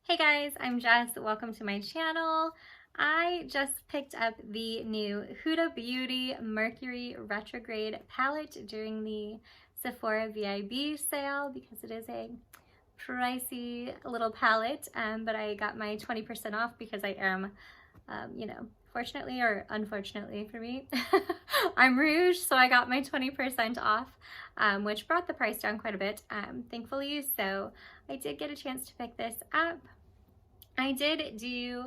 Hey guys, I'm Jess. Welcome to my channel. I just picked up the new Huda Beauty Mercury Retrograde Palette during the Sephora VIB sale because it is a pricey little palette, but I got my 20% off because I am, fortunately or unfortunately for me, I'm rouge, so I got my 20% off, which brought the price down quite a bit, thankfully. So I did get a chance to pick this up. I did do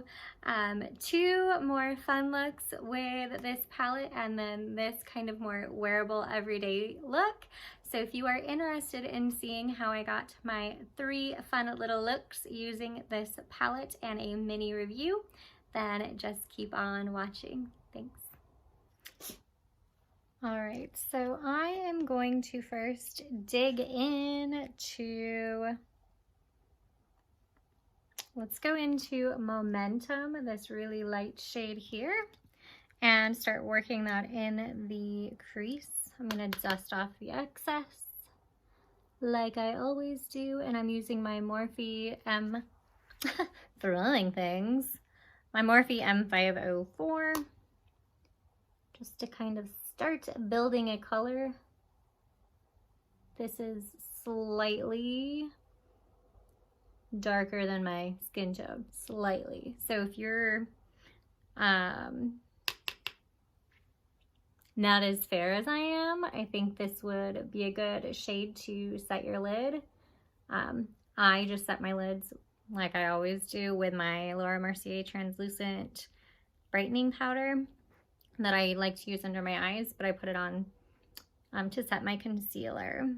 2 more fun looks with this palette and then this kind of more wearable everyday look. So if you are interested in seeing how I got my 3 fun little looks using this palette and a mini review, then just keep on watching. Thanks. All right, so I am going to first dig into, let's go into Momentum, this really light shade here, and start working that in the crease. I'm gonna dust off the excess like I always do, and I'm using my Morphe throwing things, my Morphe M504, just to kind of start building a color. This is slightly darker than my skin tone, slightly. So if you're not as fair as I am, I think this would be a good shade to set your lid. I just set my lids like I always do with my Laura Mercier translucent brightening powder that I like to use under my eyes, but I put it on to set my concealer.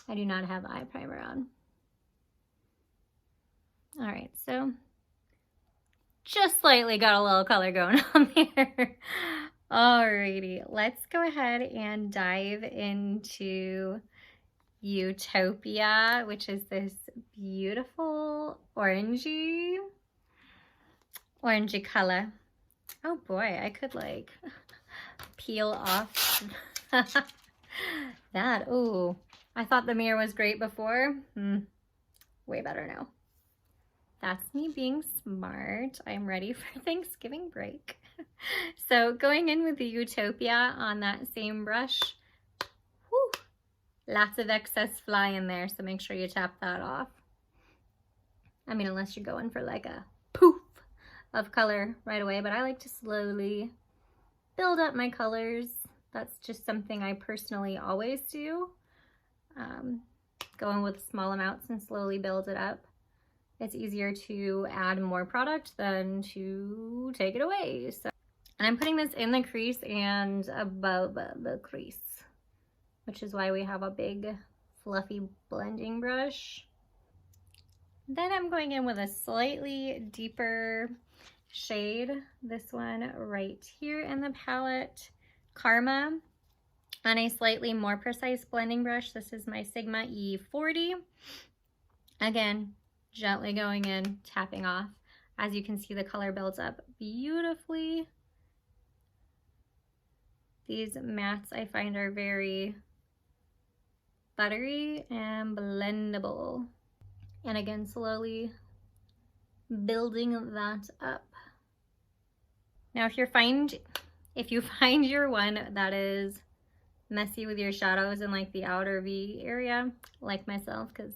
I do not have eye primer on. All right, so just slightly got a little color going on there. Alrighty, let's go ahead and dive into Utopia, which is this beautiful orangey color. Oh boy, I could like peel off that. Ooh, I thought the mirror was great before. Way better now. That's me being smart. I'm ready for Thanksgiving break. So going in with the Utopia on that same brush, whew, lots of excess fly in there, so make sure you tap that off. I mean, unless you're going for like a poof of color right away, but I like to slowly build up my colors. That's just something I personally always do. Go in with small amounts and slowly build it up. It's easier to add more product than to take it away. So, and I'm putting this in the crease and above the crease, which is why we have a big fluffy blending brush. Then I'm going in with a slightly deeper shade, this one right here in the palette, Karma, on a slightly more precise blending brush. This is my Sigma E40. Again, gently going in, tapping off. As you can see, the color builds up beautifully. These mattes I find are very buttery and blendable. And again, slowly building that up. Now, if you find your one that is messy with your shadows in like the outer V area, like myself, because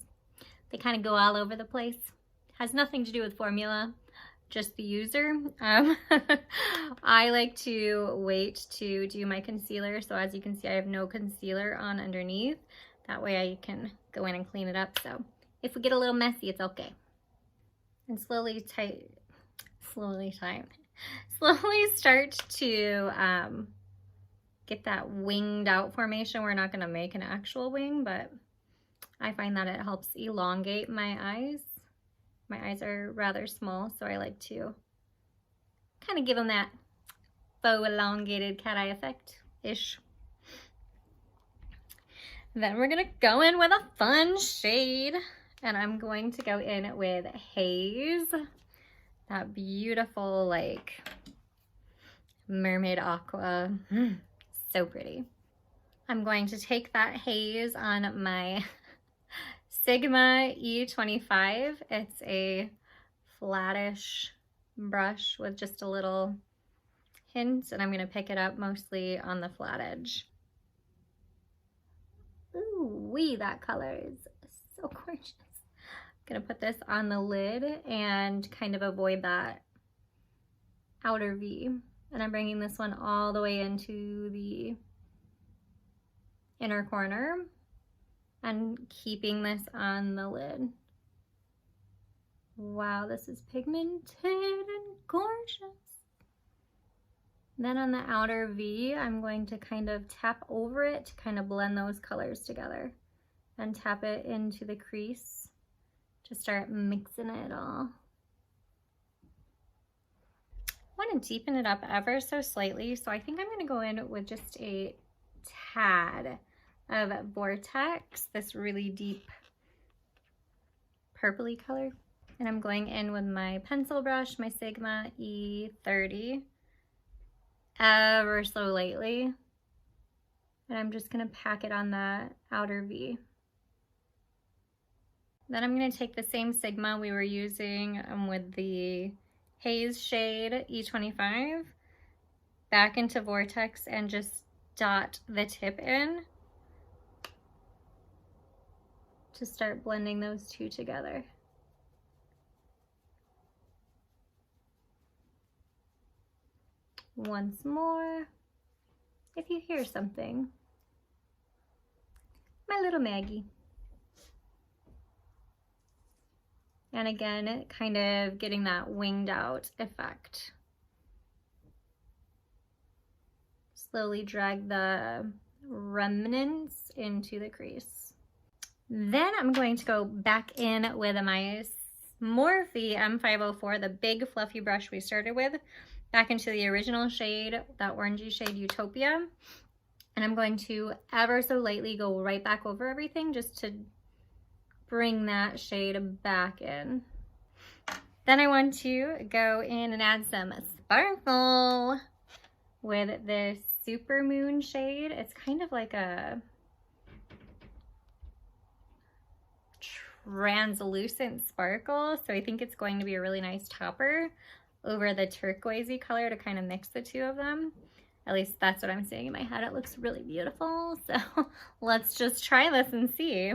they kind of go all over the place. Has nothing to do with formula, just the user. I like to wait to do my concealer. So as you can see, I have no concealer on underneath. That way I can go in and clean it up. So if we get a little messy, it's okay. And slowly start to get that winged out formation. We're not gonna make an actual wing, but I find that it helps elongate my eyes. My eyes are rather small, so I like to kind of give them that faux elongated cat eye effect-ish. Then we're gonna go in with a fun shade, and I'm going to go in with Haze. That beautiful, like, mermaid aqua. So pretty. I'm going to take that Haze on my Sigma E25. It's a flattish brush with just a little hint, and I'm going to pick it up mostly on the flat edge. Ooh wee, that color is so gorgeous. I'm going to put this on the lid and kind of avoid that outer V. And I'm bringing this one all the way into the inner corner and keeping this on the lid. Wow, this is pigmented and gorgeous. Then on the outer V, I'm going to kind of tap over it to kind of blend those colors together and tap it into the crease to start mixing it all. I want to deepen it up ever so slightly, so I think I'm going to go in with just a tad of Vortex, this really deep purpley color. And I'm going in with my pencil brush, my Sigma E30, ever so lightly. And I'm just going to pack it on that outer V. Then I'm going to take the same Sigma we were using with the Haze shade E25 back into Vortex and just dot the tip in to start blending those two together. Once more, if you hear something, my little Maggie. And again, kind of getting that winged out effect. Slowly drag the remnants into the crease. Then I'm going to go back in with my Morphe M504, the big fluffy brush we started with, back into the original shade, that orangey shade Utopia. And I'm going to ever so lightly go right back over everything just to bring that shade back in. Then I want to go in and add some sparkle with this Super Moon shade. It's kind of like a translucent sparkle, so I think it's going to be a really nice topper over the turquoisey color to kind of mix the two of them. At least that's what I'm seeing in my head. It looks really beautiful, so let's just try this and see.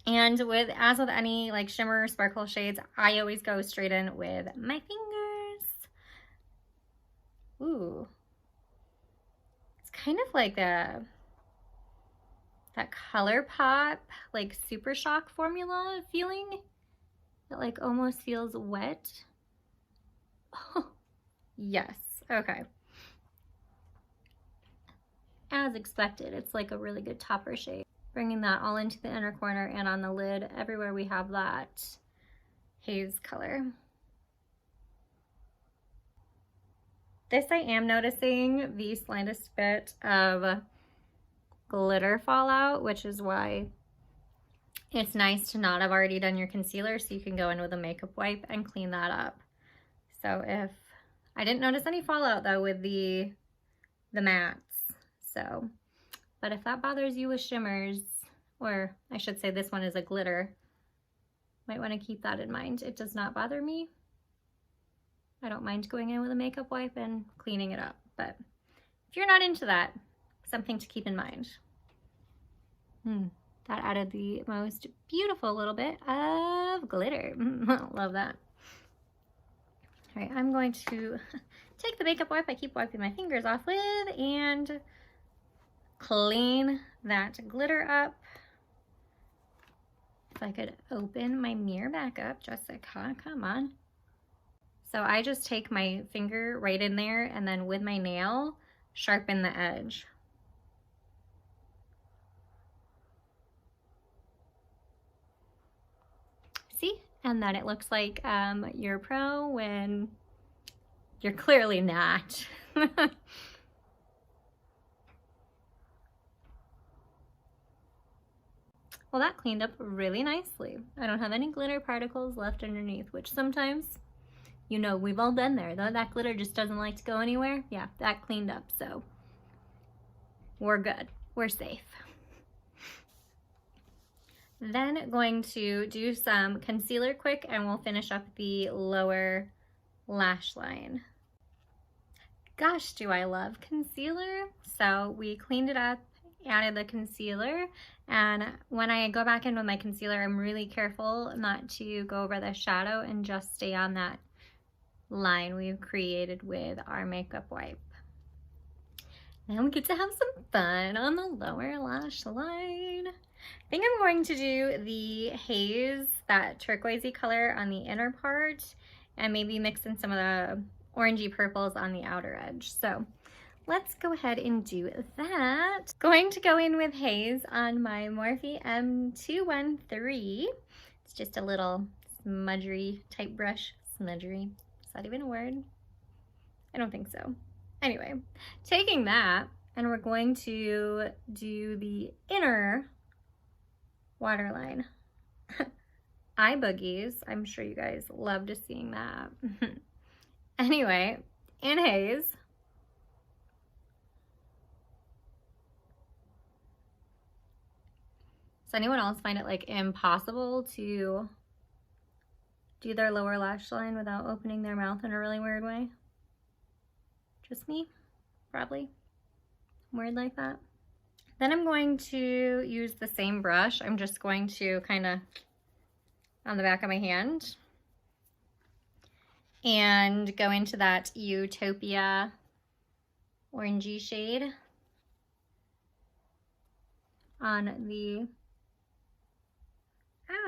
And as with any like shimmer or sparkle shades, I always go straight in with my fingers. Ooh, it's kind of like that ColourPop like Super Shock formula feeling. It like almost feels wet. Oh, yes, okay. As expected, it's like a really good topper shade. Bringing that all into the inner corner and on the lid, everywhere we have that haze color. This I am noticing the slightest bit of glitter fallout, which is why it's nice to not have already done your concealer, so you can go in with a makeup wipe and clean that up. So if I didn't notice any fallout though with the mattes, so. But if that bothers you with shimmers, or I should say this one is a glitter, might want to keep that in mind. It does not bother me. I don't mind going in with a makeup wipe and cleaning it up. But if you're not into that, something to keep in mind. That added the most beautiful little bit of glitter. Love that. All right, I'm going to take the makeup wipe I keep wiping my fingers off with and clean that glitter up. If I could open my mirror back up, Jessica, come on. So I just take my finger right in there and then with my nail, sharpen the edge. See? And then it looks like you're pro when you're clearly not. Well, that cleaned up really nicely. I don't have any glitter particles left underneath, which sometimes, you know, we've all been there. Though that glitter just doesn't like to go anywhere. Yeah, that cleaned up, so we're good. We're safe. Then going to do some concealer quick and we'll finish up the lower lash line. Gosh, do I love concealer. So we cleaned it up, added the concealer, and when I go back in with my concealer, I'm really careful not to go over the shadow and just stay on that line we've created with our makeup wipe. Now we get to have some fun on the lower lash line. I think I'm going to do the haze, that turquoisey color on the inner part, and maybe mix in some of the orangey purples on the outer edge. So let's go ahead and do that. Going to go in with haze on my Morphe M213. It's just a little smudgery type brush. Smudgery, is that even a word? I don't think so. Anyway, taking that, and we're going to do the inner waterline. Eye boogies, I'm sure you guys loved seeing that. Anyway, in haze. Does anyone else find it like impossible to do their lower lash line without opening their mouth in a really weird way? Just me? Probably. Weird like that. Then I'm going to use the same brush. I'm just going to kind of on the back of my hand and go into that Utopia orangey shade on the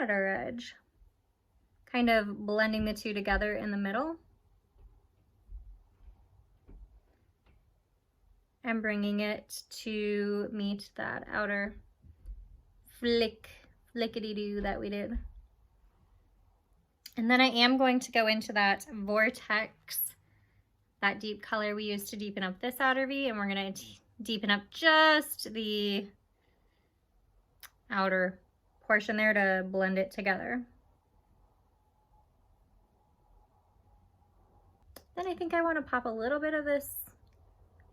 outer edge, kind of blending the two together in the middle and bringing it to meet that outer flickety-doo that we did. And then I am going to go into that Vortex, that deep color we used to deepen up this outer V, and we're gonna deepen up just the outer portion there to blend it together. Then I think I want to pop a little bit of this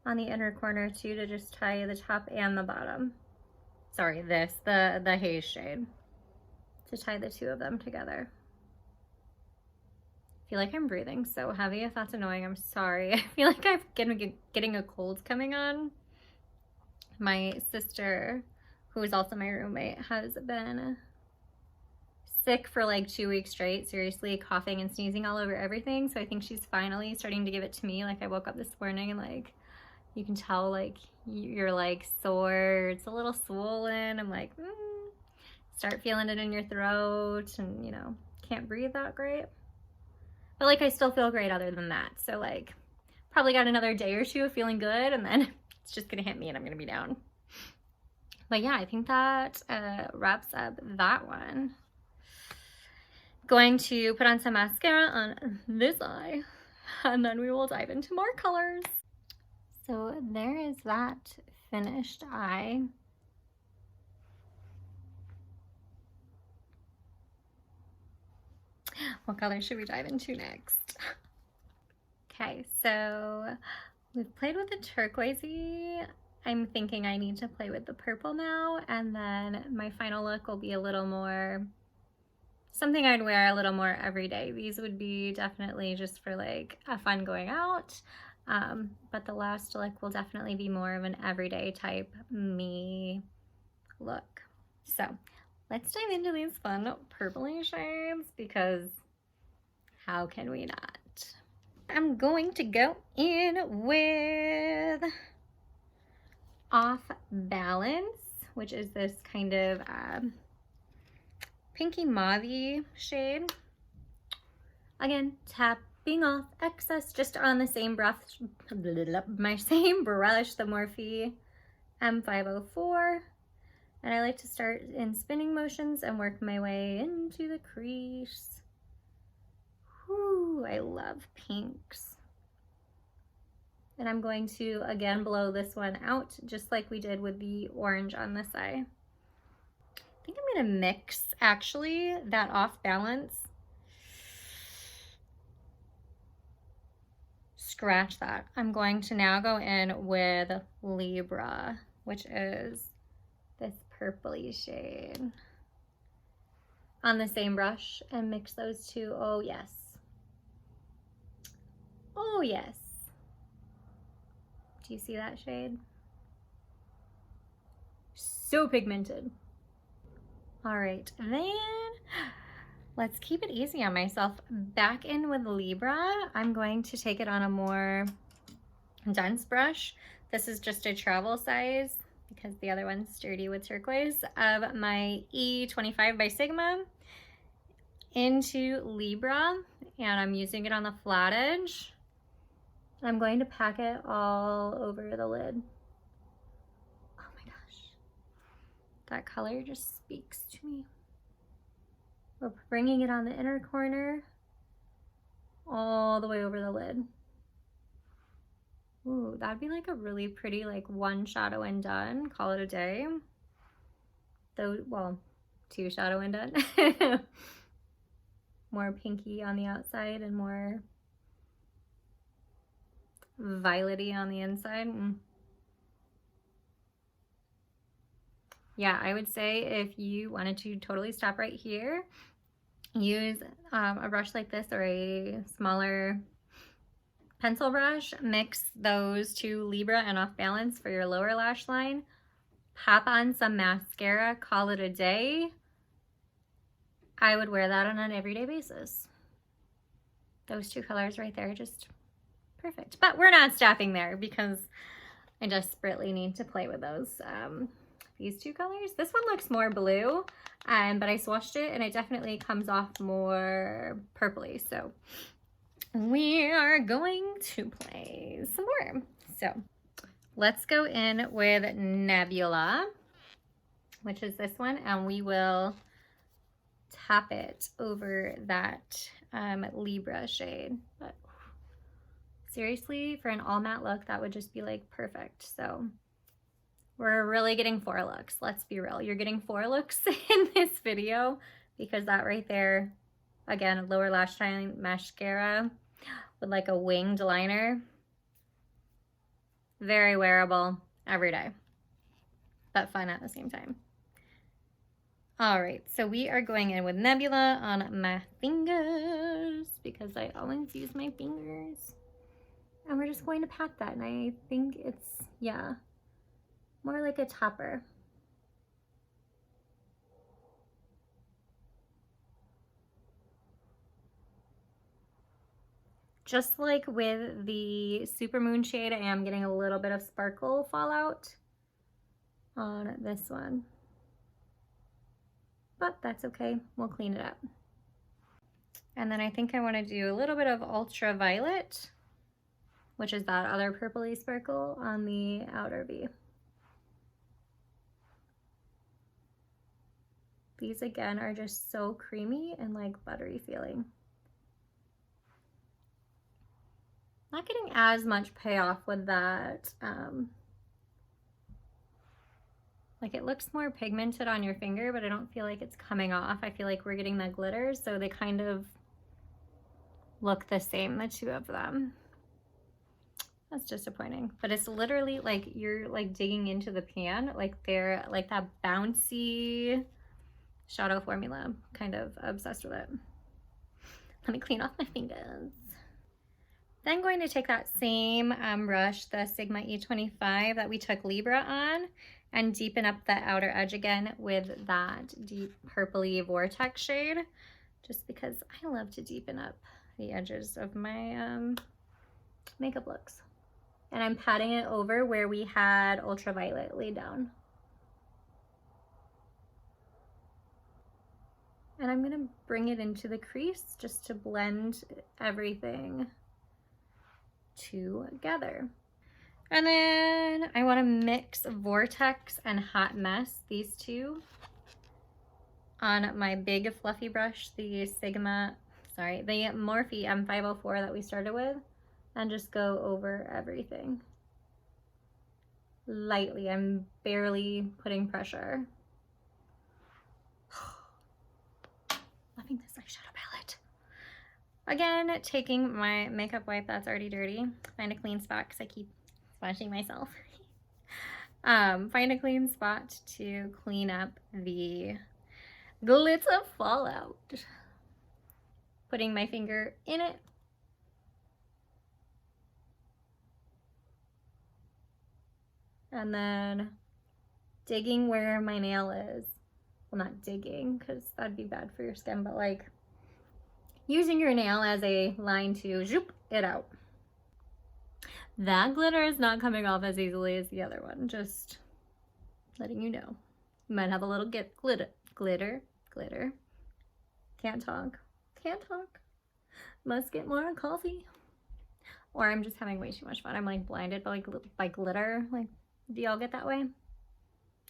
on the inner corner too, to just tie the top and the bottom. Sorry, the haze shade, to tie the two of them together. I feel like I'm breathing so heavy. If that's annoying, I'm sorry. I feel like I'm getting a cold coming on. My sister, who is also my roommate, has been sick for like 2 weeks straight, seriously, coughing and sneezing all over everything. So I think she's finally starting to give it to me. Like, I woke up this morning and like, you can tell like you're like sore, it's a little swollen. I'm like, start feeling it in your throat, and you know, can't breathe that great. But like, I still feel great other than that. So like, probably got another day or two of feeling good, and then it's just gonna hit me and I'm gonna be down. But yeah, I think that wraps up that one. Going to put on some mascara on this eye, and then we will dive into more colors. So there is that finished eye. What color should we dive into next? Okay, so we've played with the turquoisey. I'm thinking I need to play with the purple now, and then my final look will be a little more, something I'd wear a little more every day. These would be definitely just for like a fun going out. But the last look will definitely be more of an everyday type me look. So let's dive into these fun purpley shades, because how can we not? I'm going to go in with Off Balance, which is this kind of pinky mauve-y shade. Again, tapping off excess just on the same brush, my same brush, the Morphe M504. And I like to start in spinning motions and work my way into the crease. Whew, I love pinks. And I'm going to, again, blow this one out just like we did with the orange on this eye. I think I'm gonna mix, actually, that Off Balance. Scratch that. I'm going to now go in with Libra, which is this purpley shade. on the same brush and mix those two. Oh yes. Oh yes. Do you see that shade? So pigmented. All right, then let's keep it easy on myself. Back in with Libra, I'm going to take it on a more dense brush. This is just a travel size because the other one's sturdy with turquoise, of my E25 by Sigma into Libra, and I'm using it on the flat edge. I'm going to pack it all over the lid. Oh my gosh, that color just speaks to me. We're bringing it on the inner corner all the way over the lid. Ooh, that'd be like a really pretty, like, one shadow and done, call it a day. Though, well, 2 shadow and done. More pinky on the outside and more violety on the inside. Yeah, I would say if you wanted to totally stop right here, use a brush like this or a smaller pencil brush, mix those two Libra and Off Balance for your lower lash line, pop on some mascara, call it a day. I would wear that on an everyday basis. Those two colors right there, just perfect. But we're not stopping there because I desperately need to play with those. These two colors. This one looks more blue, but I swatched it and it definitely comes off more purpley. So we are going to play some more. So let's go in with Nebula, which is this one, and we will tap it over that Libra shade. But seriously, for an all matte look, that would just be like perfect. So we're really getting 4 looks. Let's be real. You're getting 4 looks in this video because that right there, again, lower lash line mascara with like a winged liner. Very wearable every day, but fun at the same time. All right, so we are going in with Nebula on my fingers because I always use my fingers. And we're just going to pat that, and I think it's, yeah, more like a topper. Just like with the Supermoon shade, I am getting a little bit of sparkle fallout on this one. But that's okay, we'll clean it up. And then I think I want to do a little bit of Ultraviolet, which is that other purpley sparkle on the outer V. These again are just so creamy and like buttery feeling. Not getting as much payoff with that. Like it looks more pigmented on your finger, but I don't feel like it's coming off. I feel like we're getting the glitter, so they kind of look the same, the two of them. That's disappointing, but it's literally like you're like digging into the pan, like they're like that bouncy shadow formula. Kind of obsessed with it. Let me clean off my fingers. Then going to take that same brush, the Sigma E25 that we took Libra on, and deepen up the outer edge again with that deep purpley vortex shade, just because I love to deepen up the edges of my makeup looks. And I'm patting it over where we had Ultraviolet laid down. And I'm gonna bring it into the crease just to blend everything together. And then I want to mix Vortex and Hot Mess, these two, on my big fluffy brush, the Morphe M504 that we started with, and just go over everything. Lightly, I'm barely putting pressure. Loving this eyeshadow palette. Again, taking my makeup wipe that's already dirty, find a clean spot because I keep splashing myself. Find a clean spot to clean up the glitter fallout. Putting my finger in it. And then digging where my nail is. Well, not digging, because that'd be bad for your skin, but like using your nail as a line to zoop it out. That glitter is not coming off as easily as the other one, just letting you know. You might have a little glitter. Can't talk. Must get more coffee. Or I'm just having way too much fun. I'm like blinded by glitter. Like, do y'all get that way?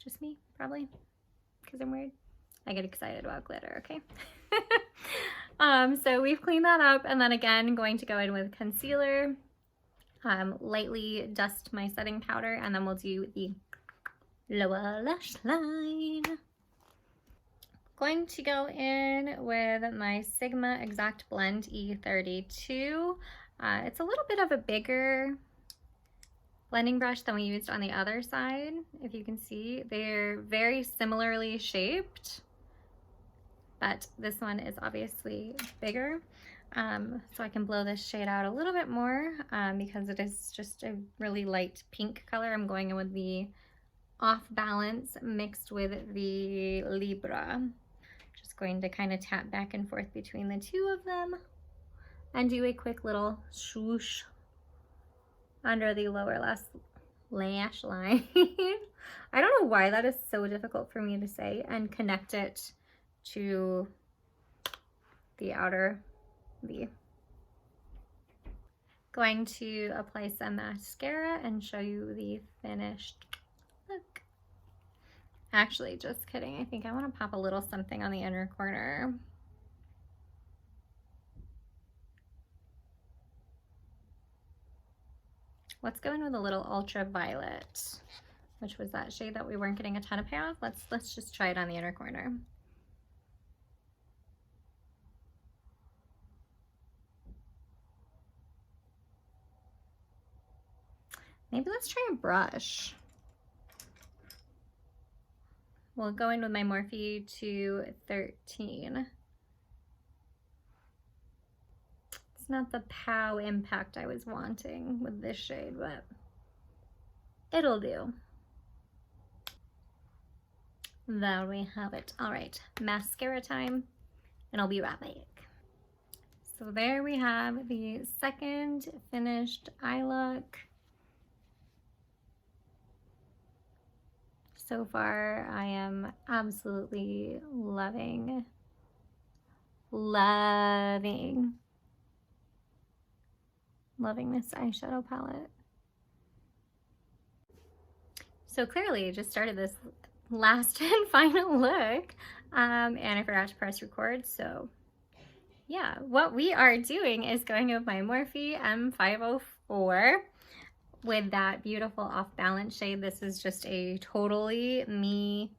Just me, probably, because I'm weird. I get excited about glitter, okay? So we've cleaned that up, and then again, going to go in with concealer, lightly dust my setting powder, and then we'll do the lower lash line. Going to go in with my Sigma Exact Blend E32. It's a little bit of a bigger blending brush than we used on the other side. If you can see, they're very similarly shaped, but this one is obviously bigger. So I can blow this shade out a little bit more because it is just a really light pink color. I'm going in with the Off Balance mixed with the Libra. Just going to kind of tap back and forth between the two of them and do a quick little swoosh under the lower lash line. I don't know why that is so difficult for me to say, and connect it to the outer V. Going to apply some mascara and show you the finished look. Actually, just kidding. I think I want to pop a little something on the inner corner. Let's go in with a little ultraviolet, which was that shade that we weren't getting a ton of pay off. Let's just try it on the inner corner. Maybe let's try a brush. We'll go in with my Morphe 213. It's not the pow impact I was wanting with this shade, but it'll do. There we have it. All right, mascara time, and I'll be right back. So there we have the second finished eye look. So far, I am absolutely loving this eyeshadow palette. So clearly, just started this last and final look, and I forgot to press record, so yeah. What we are doing is going with my Morphe M504 with that beautiful Off Balance shade. This is just a totally me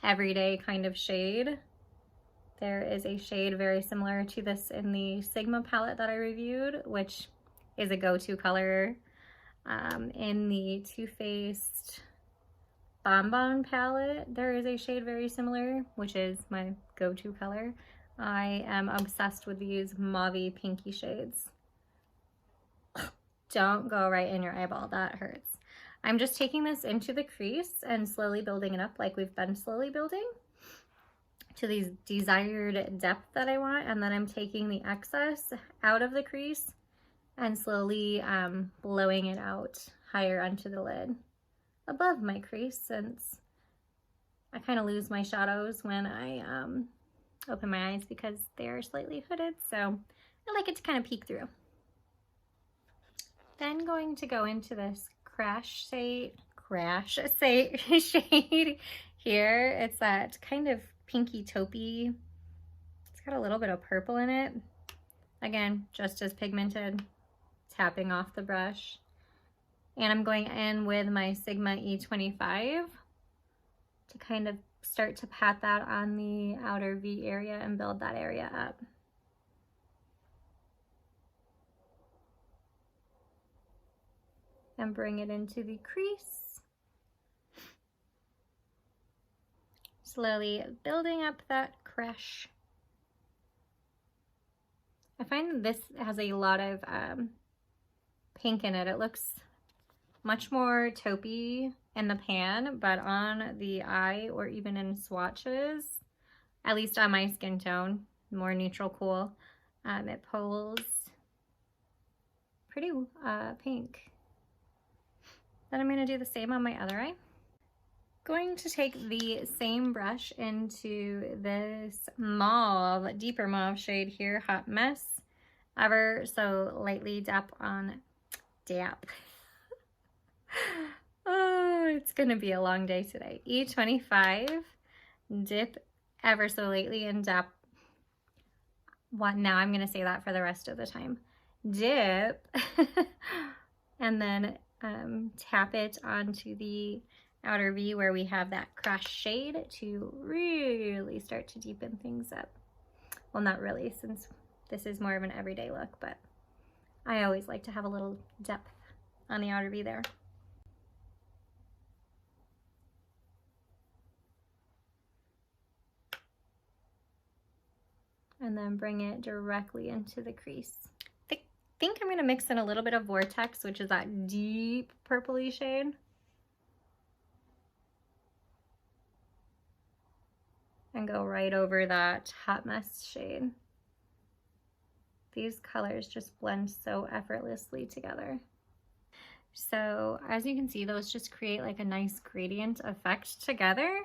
everyday kind of shade. There is a shade very similar to this in the Sigma palette that I reviewed, which is a go-to color. In the Too Faced Bonbon palette, there is a shade very similar, which is my go-to color. I am obsessed with these mauvey pinky shades. Don't go right in your eyeball, that hurts. I'm just taking this into the crease and slowly building it up like we've been slowly building to the desired depth that I want, and then I'm taking the excess out of the crease and slowly blowing it out higher onto the lid above my crease, since I kind of lose my shadows when I open my eyes because they are slightly hooded, so I like it to kind of peek through. Then going to go into this crash shade here. It's that kind of pinky taupey. It's got a little bit of purple in it. Again, just as pigmented, tapping off the brush. And I'm going in with my Sigma E25 to kind of start to pat that on the outer V area and build that area up. And bring it into the crease. slowly building up that crush. I find this has a lot of pink in it. It looks much more taupey in the pan, but on the eye or even in swatches, at least on my skin tone, more neutral cool, it pulls pretty pink. Then I'm going to do the same on my other eye. Going to take the same brush into this mauve, deeper mauve shade here, Hot Mess. Ever so lightly dap. Oh, it's gonna be a long day today. E25, dip ever so lightly and dap. What now? I'm gonna say that for the rest of the time. Dip, and then tap it onto the outer V where we have that crash shade to really start to deepen things up. Well, not really, since this is more of an everyday look, but I always like to have a little depth on the outer V there. And then bring it directly into the crease. I think I'm gonna mix in a little bit of Vortex, which is that deep purpley shade. And go right over that Hot Mess shade. These colors just blend so effortlessly together. So as you can see, those just create like a nice gradient effect together.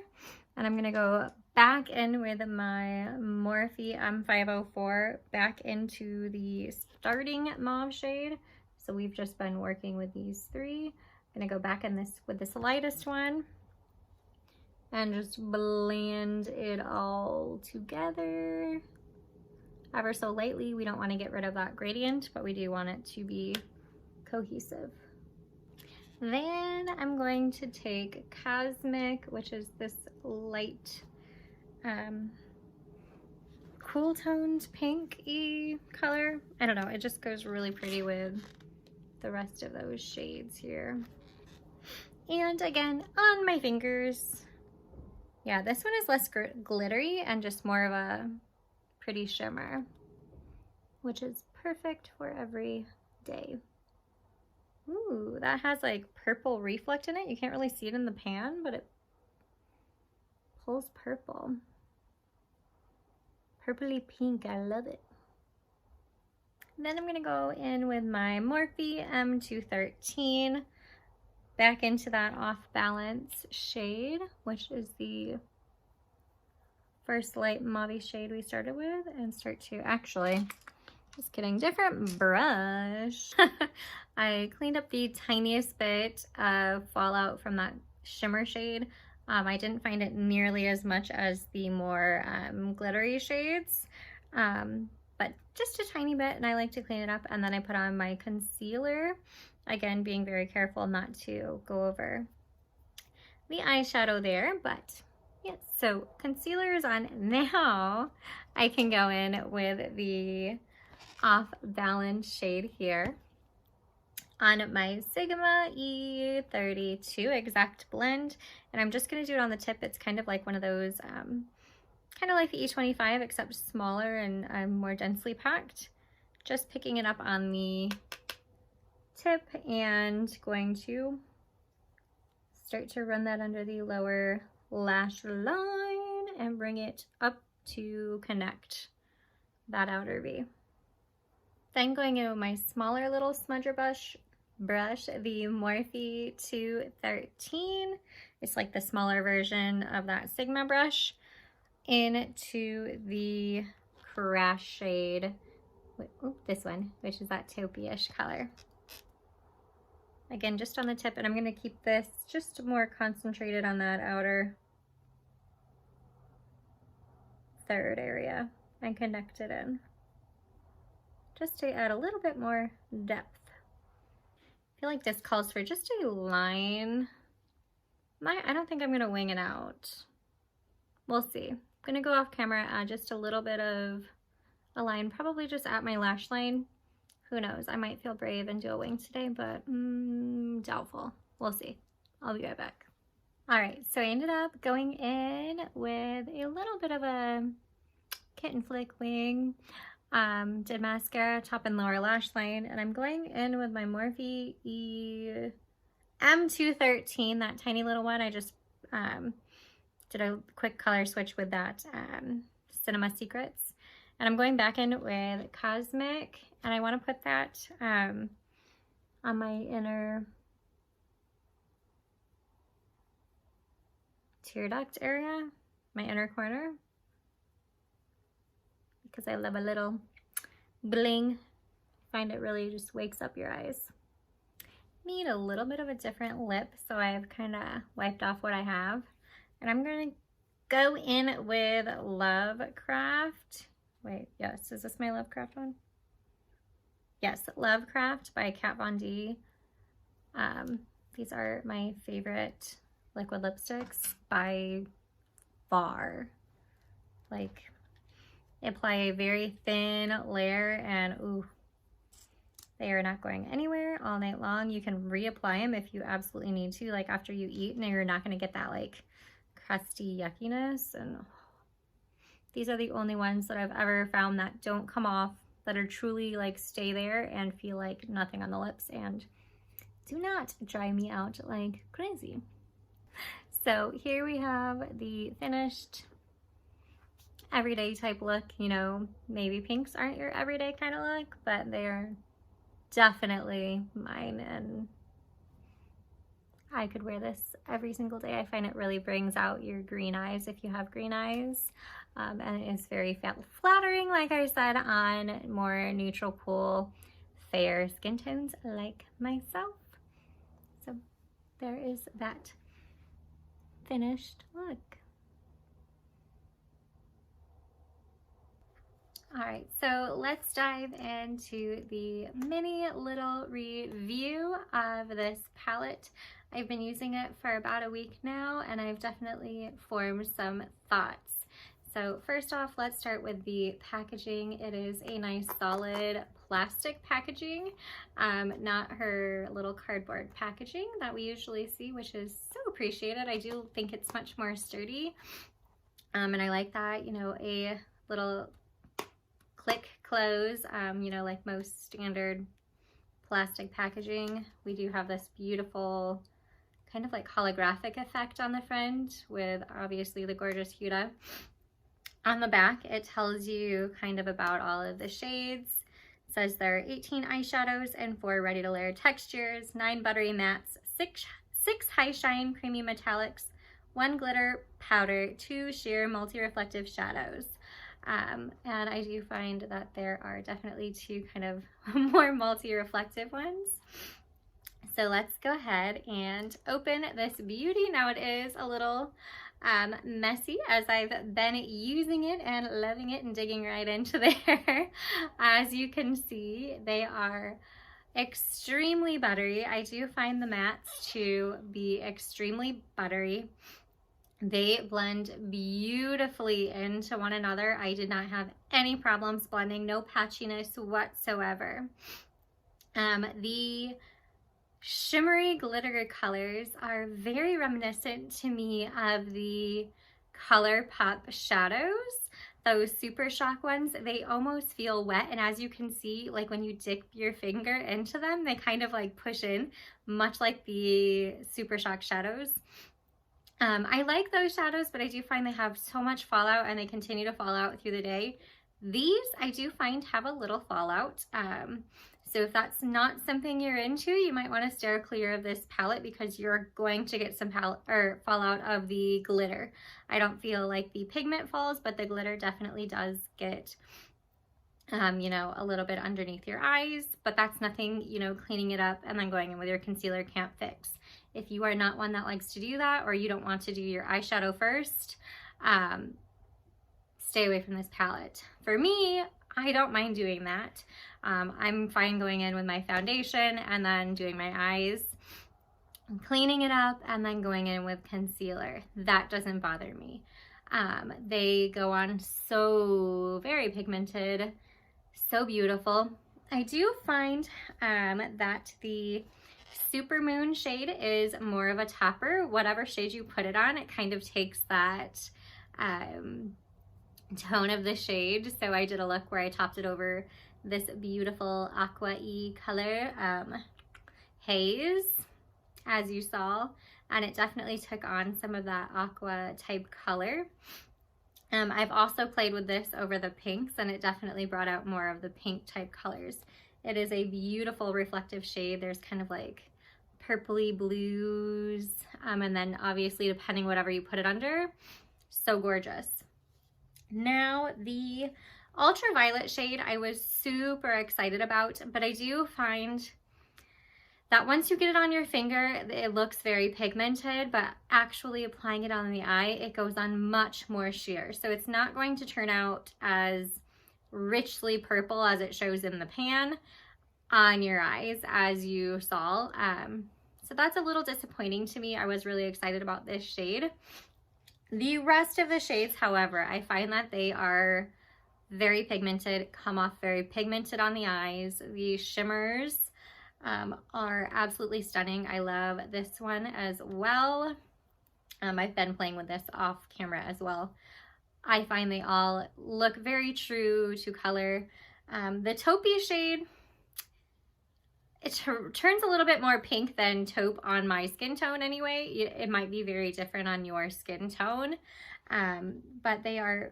And I'm gonna go back in with my Morphe M504 back into the starting mauve shade. So we've just been working with these three. I'm gonna go back in with this lightest one and just blend it all together ever so lightly. We don't want to get rid of that gradient, but we do want it to be cohesive. Then I'm going to take Cosmic, which is this light cool toned pink-y color. I don't know, it just goes really pretty with the rest of those shades here. And again, on my fingers. Yeah, this one is less glittery and just more of a pretty shimmer, which is perfect for every day. Ooh, that has like purple reflect in it. You can't really see it in the pan, but it pulls purple. Purpley pink, I love it. Then I'm gonna go in with my Morphe M213. Back into that Off Balance shade, which is the first light mauve shade we started with, and start to actually, just kidding, different brush. I cleaned up the tiniest bit of fallout from that shimmer shade. I didn't find it nearly as much as the more glittery shades, but just a tiny bit, and I like to clean it up. And then I put on my concealer. Again, being very careful not to go over the eyeshadow there, but yes, so concealer is on. Now I can go in with the Off Balance shade here on my Sigma E32 Exact Blend, and I'm just going to do it on the tip. It's kind of like one of those, kind of like the E25, except smaller and more densely packed. Just picking it up on the tip and going to start to run that under the lower lash line and bring it up to connect that outer V. Then going in with my smaller little smudger brush, the Morphe 213. It's like the smaller version of that Sigma brush, into the Crash shade, this one, which is that taupey-ish color. Again, just on the tip, and I'm going to keep this just more concentrated on that outer third area and connect it in, just to add a little bit more depth. I feel like this calls for just a line. I don't think I'm going to wing it out. We'll see. I'm going to go off camera, add just a little bit of a line, probably just at my lash line. Who knows? I might feel brave and do a wing today, but doubtful. We'll see. I'll be right back. All right, so I ended up going in with a little bit of a kitten flick wing. Did mascara, top and lower lash line, and I'm going in with my Morphe M213, that tiny little one. I just did a quick color switch with that Cinema Secrets. And I'm going back in with Cosmic, and I want to put that on my inner tear duct area, my inner corner, because I love a little bling. I find it really just wakes up your eyes. Need a little bit of a different lip, so I've kind of wiped off what I have. And I'm going to go in with Lovecraft. Wait, yes, is this my Lovecraft one? Yes, Lovecraft by Kat Von D. These are my favorite liquid lipsticks by far. Like, they apply a very thin layer, and ooh, they are not going anywhere all night long. You can reapply them if you absolutely need to, like after you eat, and you're not going to get that like crusty yuckiness. And these are the only ones that I've ever found that don't come off, that are truly like stay there and feel like nothing on the lips and do not dry me out like crazy. So here we have the finished everyday type look. You know, maybe pinks aren't your everyday kind of look, but they're definitely mine, and I could wear this every single day. I find it really brings out your green eyes if you have green eyes, and it is very flattering, like I said, on more neutral, cool, fair skin tones like myself. So there is that finished look. All right, so let's dive into the mini little review of this palette. I've been using it for about a week now, and I've definitely formed some thoughts. So first off, let's start with the packaging. It is a nice solid plastic packaging, not her little cardboard packaging that we usually see, which is so appreciated. I do think it's much more sturdy, and I like that, you know, a little click close, you know, like most standard plastic packaging. We do have this beautiful kind of like holographic effect on the front with obviously the gorgeous Huda. On the back, it tells you kind of about all of the shades. It says there are 18 eyeshadows and 4 ready to layer textures, 9 buttery mattes, 6 high shine creamy metallics, 1 glitter powder, 2 sheer multi-reflective shadows. And I do find that there are definitely 2 kind of more multi-reflective ones. So let's go ahead and open this beauty. Now it is a little messy, as I've been using it and loving it and digging right into there. As you can see, they are extremely buttery. I do find the mattes to be extremely buttery. They blend beautifully into one another. I did not have any problems blending, no patchiness whatsoever. The shimmery glitter colors are very reminiscent to me of the ColourPop shadows, those Super Shock ones. They almost feel wet, and as you can see, like when you dip your finger into them, they kind of like push in, much like the Super Shock shadows. I like those shadows, but I do find they have so much fallout, and they continue to fall out through the day. These I do find have a little fallout. So if that's not something you're into, you might want to steer clear of this palette, because you're going to get some fallout of the glitter. I don't feel like the pigment falls, but the glitter definitely does get, you know, a little bit underneath your eyes, but that's nothing, you know, cleaning it up and then going in with your concealer can't fix. If you are not one that likes to do that, or you don't want to do your eyeshadow first, stay away from this palette. For me, I don't mind doing that. I'm fine going in with my foundation and then doing my eyes, cleaning it up, and then going in with concealer. That doesn't bother me. They go on so very pigmented, so beautiful. I do find that the Supermoon shade is more of a topper. Whatever shade you put it on, it kind of takes that tone of the shade. So I did a look where I topped it over this beautiful aqua-y color haze, as you saw, and it definitely took on some of that aqua type color. I've also played with this over the pinks, and it definitely brought out more of the pink type colors. It is a beautiful reflective shade. There's kind of like purpley blues, and then obviously depending whatever you put it under, so gorgeous. Now the ultraviolet shade I was super excited about, but I do find that once you get it on your finger, it looks very pigmented, but actually applying it on the eye, it goes on much more sheer. So it's not going to turn out as richly purple as it shows in the pan on your eyes, as you saw. So that's a little disappointing to me. I was really excited about this shade. The rest of the shades, however, I find that they are very pigmented, come off very pigmented on the eyes. The shimmers are absolutely stunning. I love this one as well. I've been playing with this off camera as well. I find they all look very true to color. The taupey shade, it turns a little bit more pink than taupe on my skin tone anyway. It might be very different on your skin tone, but they are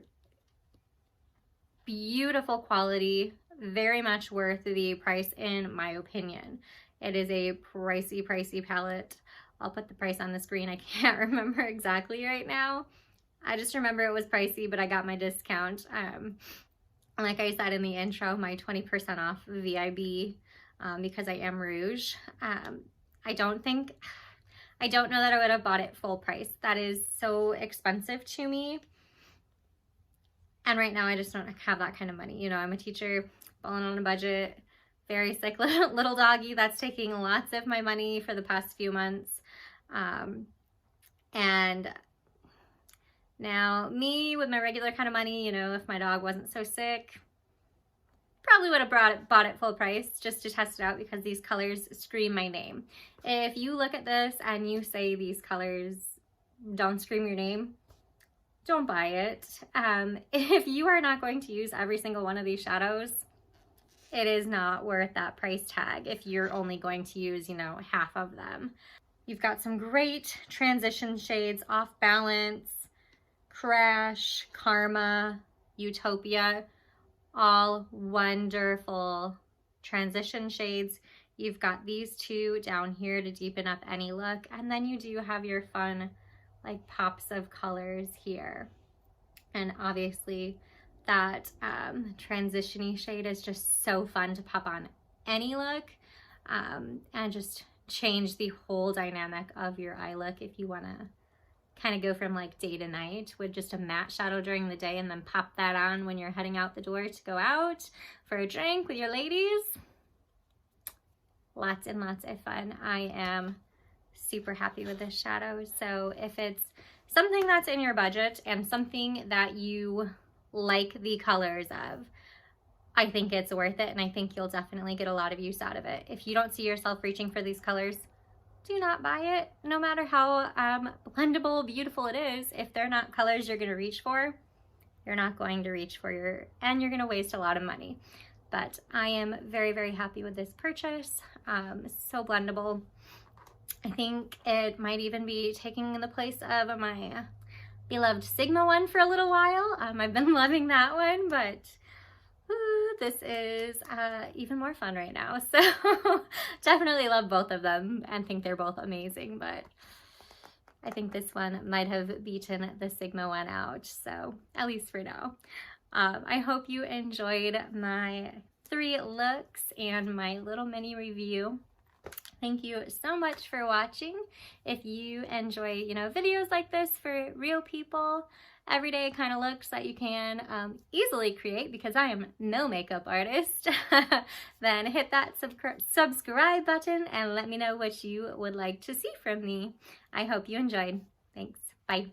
beautiful quality, very much worth the price in my opinion. It is a pricey palette. I'll put the price on the screen. I can't remember exactly right now. I just remember it was pricey, but I got my discount. Like I said in the intro, my 20% off VIB, because I am rouge. I don't know that I would have bought it full price. That is so expensive to me. And right now I just don't have that kind of money. You know, I'm a teacher, falling on a budget, very sick little doggy that's taking lots of my money for the past few months. And now me with my regular kind of money, you know, if my dog wasn't so sick, probably would have bought it full price just to test it out, because these colors scream my name. If you look at this and you say these colors don't scream your name, don't buy it. If you are not going to use every single one of these shadows, it is not worth that price tag if you're only going to use, you know, half of them. You've got some great transition shades: Off Balance, Crash, Karma, Utopia, all wonderful transition shades. You've got these two down here to deepen up any look, and then you do have your fun like pops of colors here. And obviously that transition-y shade is just so fun to pop on any look, and just change the whole dynamic of your eye look if you want to kind of go from like day to night with just a matte shadow during the day and then pop that on when you're heading out the door to go out for a drink with your ladies. Lots and lots of fun. I am super happy with this shadow. So if it's something that's in your budget and something that you like the colors of, I think it's worth it, and I think you'll definitely get a lot of use out of it. If you don't see yourself reaching for these colors, do not buy it. No matter how blendable, beautiful it is, if they're not colors you're going to reach for, you're not going to reach for and you're going to waste a lot of money. But I am very, very happy with this purchase. So blendable. I think it might even be taking the place of my beloved Sigma one for a little while. I've been loving that one, but this is even more fun right now. So definitely love both of them and think they're both amazing, but I think this one might have beaten the Sigma one out, so at least for now. I hope you enjoyed my 3 looks and my little mini review. Thank you so much for watching. If you enjoy, you know, videos like this for real people, everyday kind of looks that you can easily create, because I am no makeup artist, then hit that subscribe button and let me know what you would like to see from me. I hope you enjoyed. Thanks. Bye.